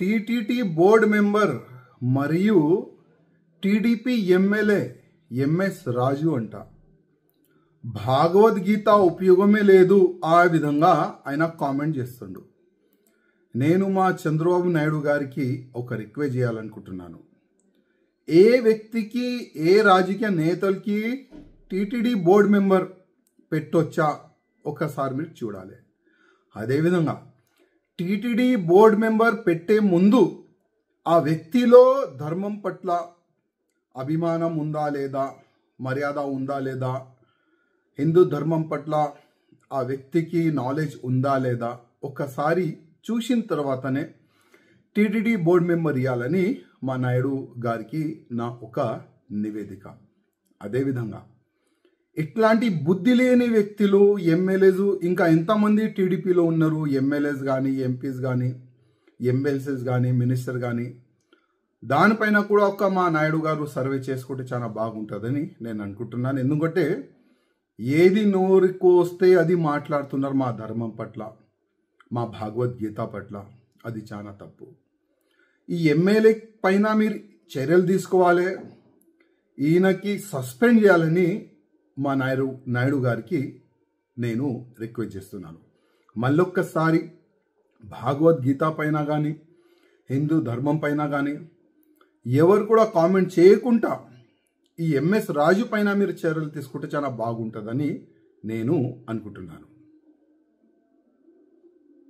TTD board member మరియు TDP MLA MS రాజు అంట భగవద్గీత ఉపయోగమే లేదు ఆ విధంగా ఆయన కామెంట్ చేస్తుండు. నేను మా చంద్రబాబు నాయుడు గారికి ఒక రిక్వెస్ట్ చేయాలనుకుంటున్నాను. ఏ వ్యక్తికి ఏ రాజకీయ నేతలకి టీటీడీ బోర్డు మెంబర్ పెట్టొచ్చా ఒకసారి మీరు చూడాలి. అదేవిధంగా టీటీడీ బోర్డు మెంబర్ పెట్టే ముందు ఆ వ్యక్తిలో ధర్మం పట్ల అభిమానం ఉందా లేదా, మర్యాద ఉందా లేదా, హిందూ ధర్మం పట్ల ఆ వ్యక్తికి నాలెడ్జ్ ఉందా లేదా ఒకసారి చూసిన తర్వాతనే టీటీడీ బోర్డు మెంబర్ ఇవ్వాలని మా నాయుడు గారికి నా ఒక నివేదిక. అదేవిధంగా ఇట్లాంటి బుద్ధి లేని వ్యక్తులు ఎమ్మెల్యేస్ ఇంకా ఎంతమంది టీడీపీలో ఉన్నారు, ఎమ్మెల్యేస్ కానీ ఎంపీస్ కానీ ఎమ్మెల్సీస్ కానీ మినిస్టర్ కానీ, దానిపైన కూడా ఒక మా నాయుడు గారు సర్వే చేసుకుంటే చాలా బాగుంటుందని నేను అనుకుంటున్నాను. ఎందుకంటే ఏది నోరుకు వస్తే అది మాట్లాడుతున్నారు మా ధర్మం పట్ల, మా భగవద్గీత పట్ల. అది చాలా తప్పు. ఈ ఎమ్మెల్యే పైన మీరు చర్యలు తీసుకోవాలి, ఈయనకి సస్పెండ్ చేయాలని మా నాయుడు గారికి నేను రిక్వెస్ట్ చేస్తున్నాను. మళ్ళొక్కసారి భగవద్గీత పైన కానీ హిందూ ధర్మం పైన కానీ ఎవరు కూడా కామెంట్ చేయకుండా ఈ ఎంఎస్ రాజు పైన మీరు చర్యలు తీసుకుంటే చాలా బాగుంటుందని నేను అనుకుంటున్నాను.